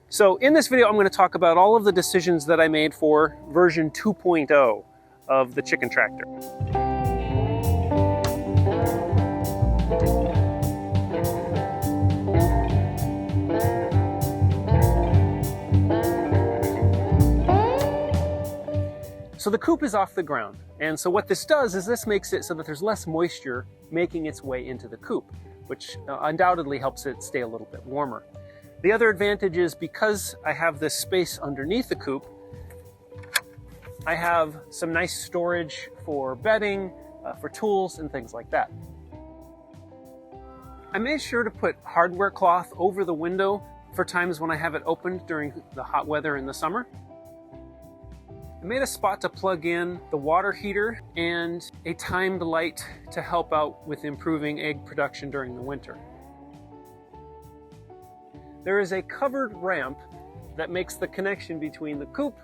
So in this video, I'm going to talk about all of the decisions that I made for version 2.0 of the chicken tractor. So the coop is off the ground, and so what this does is this makes it so that there's less moisture making its way into the coop, which undoubtedly helps it stay a little bit warmer. The other advantage is because I have this space underneath the coop, I have some nice storage for bedding, for tools, and things like that. I made sure to put hardware cloth over the window for times when I have it opened during the hot weather in the summer. I made a spot to plug in the water heater and a timed light to help out with improving egg production during the winter. There is a covered ramp that makes the connection between the coop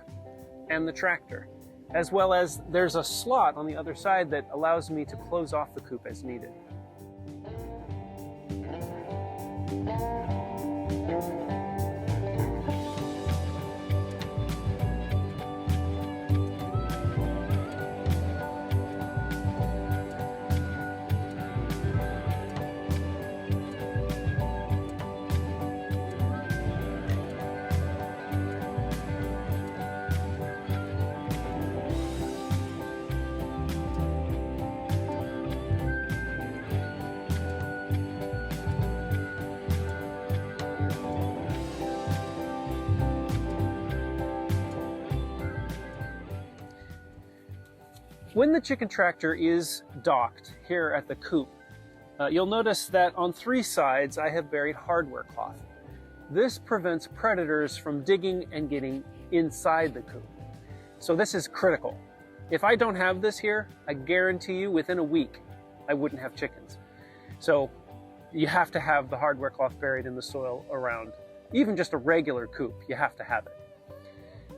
and the tractor, as well as there's a slot on the other side that allows me to close off the coop as needed. When the chicken tractor is docked here at the coop, you'll notice that on 3 sides I have buried hardware cloth. This prevents predators from digging and getting inside the coop. So this is critical. If I don't have this here, I guarantee you within a week I wouldn't have chickens. So you have to have the hardware cloth buried in the soil around, even just a regular coop, you have to have it.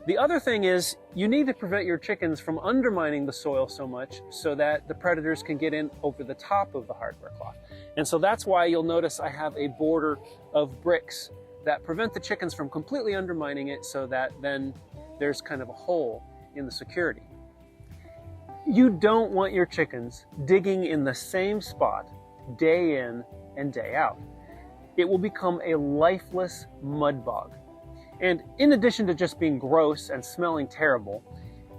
The other thing is you need to prevent your chickens from undermining the soil so much so that the predators can get in over the top of the hardware cloth. And so that's why you'll notice I have a border of bricks that prevent the chickens from completely undermining it so that then there's kind of a hole in the security. You don't want your chickens digging in the same spot day in and day out. It will become a lifeless mud bog. And in addition to just being gross and smelling terrible,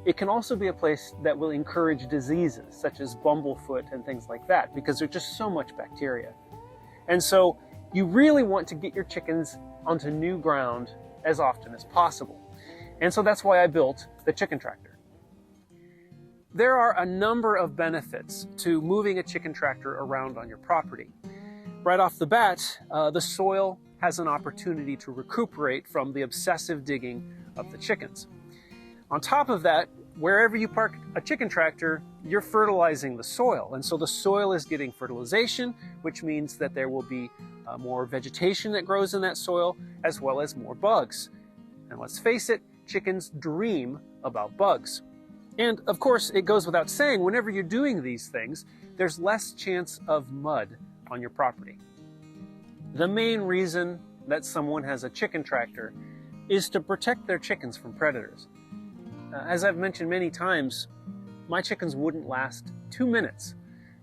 it can also be a place that will encourage diseases such as bumblefoot and things like that because there's just so much bacteria. And so you really want to get your chickens onto new ground as often as possible. And so that's why I built the chicken tractor. There are a number of benefits to moving a chicken tractor around on your property. Right off the bat, the soil has an opportunity to recuperate from the obsessive digging of the chickens. On top of that, wherever you park a chicken tractor, you're fertilizing the soil. And so the soil is getting fertilization, which means that there will be more vegetation that grows in that soil, as well as more bugs. And let's face it, chickens dream about bugs. And of course, it goes without saying, whenever you're doing these things, there's less chance of mud on your property. The main reason that someone has a chicken tractor is to protect their chickens from predators. As I've mentioned many times, my chickens wouldn't last 2 minutes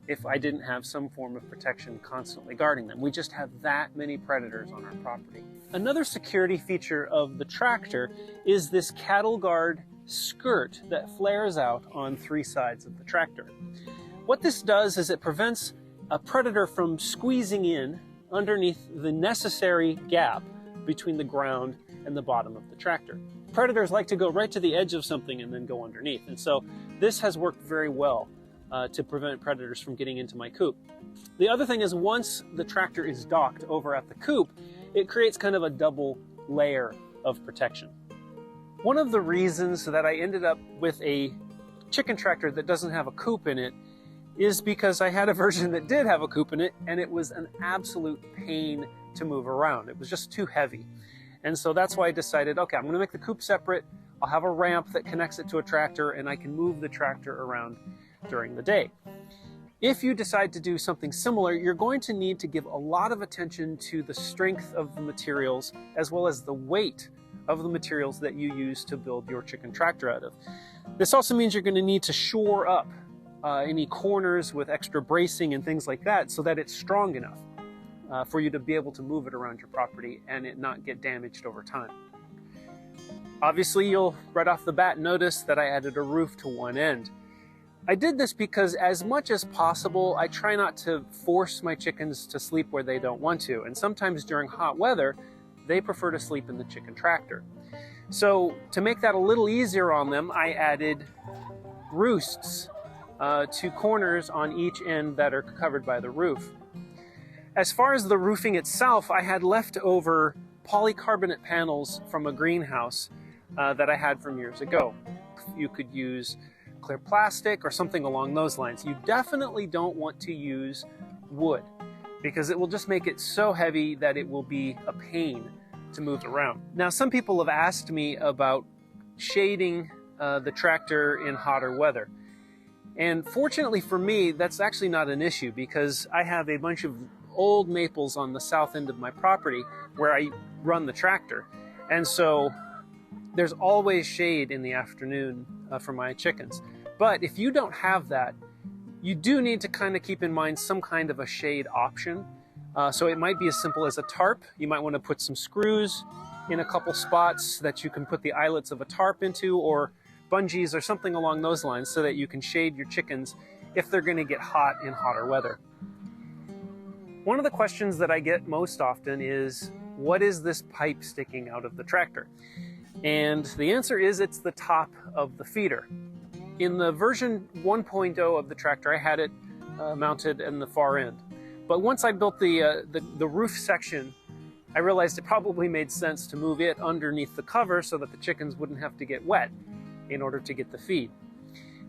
if I didn't have some form of protection constantly guarding them. We just have that many predators on our property. Another security feature of the tractor is this cattle guard skirt that flares out on 3 sides of the tractor. What this does is it prevents a predator from squeezing in underneath the necessary gap between the ground and the bottom of the tractor. Predators like to go right to the edge of something and then go underneath. And so this has worked very well to prevent predators from getting into my coop. The other thing is once the tractor is docked over at the coop, it creates kind of a double layer of protection. One of the reasons that I ended up with a chicken tractor that doesn't have a coop in it is because I had a version that did have a coop in it, and it was an absolute pain to move around. It was just too heavy. And so that's why I decided, okay, I'm going to make the coop separate. I'll have a ramp that connects it to a tractor, and I can move the tractor around during the day. If you decide to do something similar, you're going to need to give a lot of attention to the strength of the materials as well as the weight of the materials that you use to build your chicken tractor out of. This also means you're going to need to shore up any corners with extra bracing and things like that so that it's strong enough for you to be able to move it around your property and it not get damaged over time. Obviously, you'll right off the bat notice that I added a roof to one end. I did this because as much as possible, I try not to force my chickens to sleep where they don't want to. And sometimes during hot weather, they prefer to sleep in the chicken tractor. So to make that a little easier on them, I added roosts to corners on each end that are covered by the roof. As far as the roofing itself, I had leftover polycarbonate panels from a greenhouse that I had from years ago. You could use clear plastic or something along those lines. You definitely don't want to use wood because it will just make it so heavy that it will be a pain to move around. Now, some people have asked me about shading the tractor in hotter weather. And fortunately for me, that's actually not an issue because I have a bunch of old maples on the south end of my property where I run the tractor. And so there's always shade in the afternoon for my chickens. But if you don't have that, you do need to kind of keep in mind some kind of a shade option. So it might be as simple as a tarp. You might want to put some screws in a couple spots that you can put the eyelets of a tarp into, or bungees or something along those lines so that you can shade your chickens if they're going to get hot in hotter weather. One of the questions that I get most often is, what is this pipe sticking out of the tractor? And the answer is it's the top of the feeder. In the version 1.0 of the tractor, I had it mounted in the far end. But once I built the roof section, I realized it probably made sense to move it underneath the cover so that the chickens wouldn't have to get wet in order to get the feed.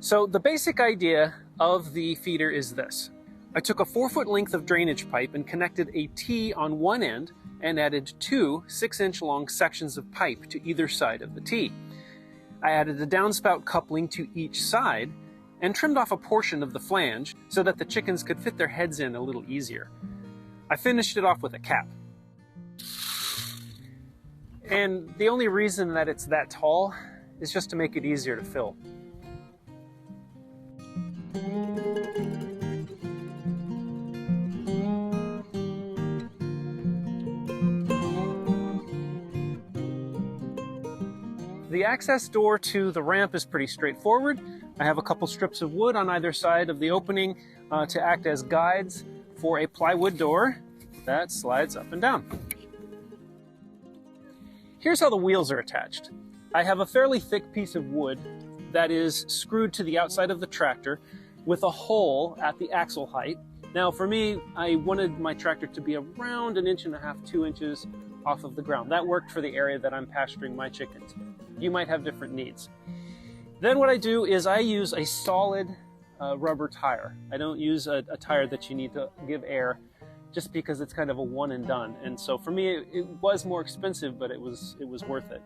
So the basic idea of the feeder is this. I took a 4-foot length of drainage pipe and connected a T on one end and added 2 6-inch long sections of pipe to either side of the T. I added a downspout coupling to each side and trimmed off a portion of the flange so that the chickens could fit their heads in a little easier. I finished it off with a cap. And the only reason that it's that tall is just to make it easier to fill. The access door to the ramp is pretty straightforward. I have a couple strips of wood on either side of the opening to act as guides for a plywood door that slides up and down. Here's how the wheels are attached. I have a fairly thick piece of wood that is screwed to the outside of the tractor with a hole at the axle height. Now for me, I wanted my tractor to be around 1.5 inches, 2 inches off of the ground. That worked for the area that I'm pasturing my chickens. You might have different needs. Then what I do is I use a solid rubber tire. I don't use a tire that you need to give air just because it's kind of a one and done. And so for me, it was more expensive, but it was worth it.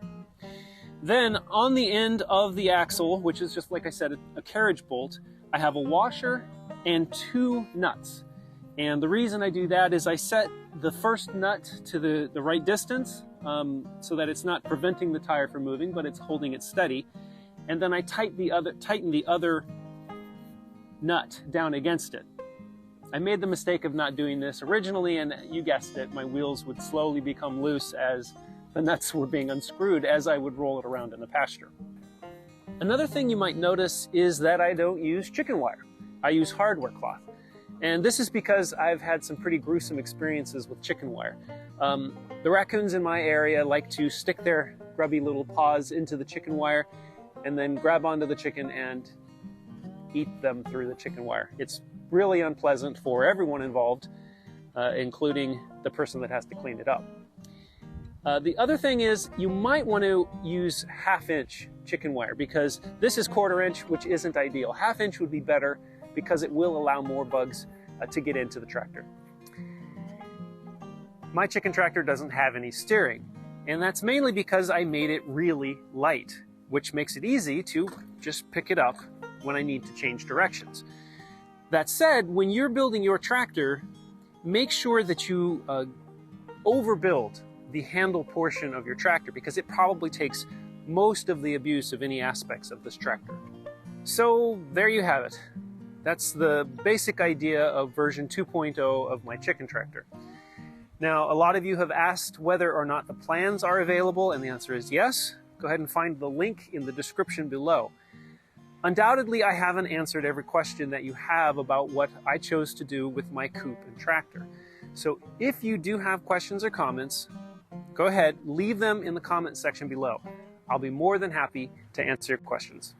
Then on the end of the axle, which is just like I said, a carriage bolt, I have a washer and 2 nuts. And the reason I do that is I set the first nut to the right distance so that it's not preventing the tire from moving, but it's holding it steady. And then I tighten the other nut down against it. I made the mistake of not doing this originally, and you guessed it, my wheels would slowly become loose as the nuts were being unscrewed as I would roll it around in the pasture. Another thing you might notice is that I don't use chicken wire. I use hardware cloth. And this is because I've had some pretty gruesome experiences with chicken wire. The raccoons in my area like to stick their grubby little paws into the chicken wire and then grab onto the chicken and eat them through the chicken wire. It's really unpleasant for everyone involved, including the person that has to clean it up. The other thing is you might want to use 1/2-inch chicken wire because this is 1/4 inch, which isn't ideal. 1/2 inch would be better because it will allow more bugs to get into the tractor. My chicken tractor doesn't have any steering, and that's mainly because I made it really light, which makes it easy to just pick it up when I need to change directions. That said, when you're building your tractor, make sure that you overbuild the handle portion of your tractor, because it probably takes most of the abuse of any aspects of this tractor. So there you have it. That's the basic idea of version 2.0 of my chicken tractor. Now, a lot of you have asked whether or not the plans are available, and the answer is yes. Go ahead and find the link in the description below. Undoubtedly, I haven't answered every question that you have about what I chose to do with my Coop and tractor. So if you do have questions or comments, go ahead, leave them in the comment section below. I'll be more than happy to answer your questions.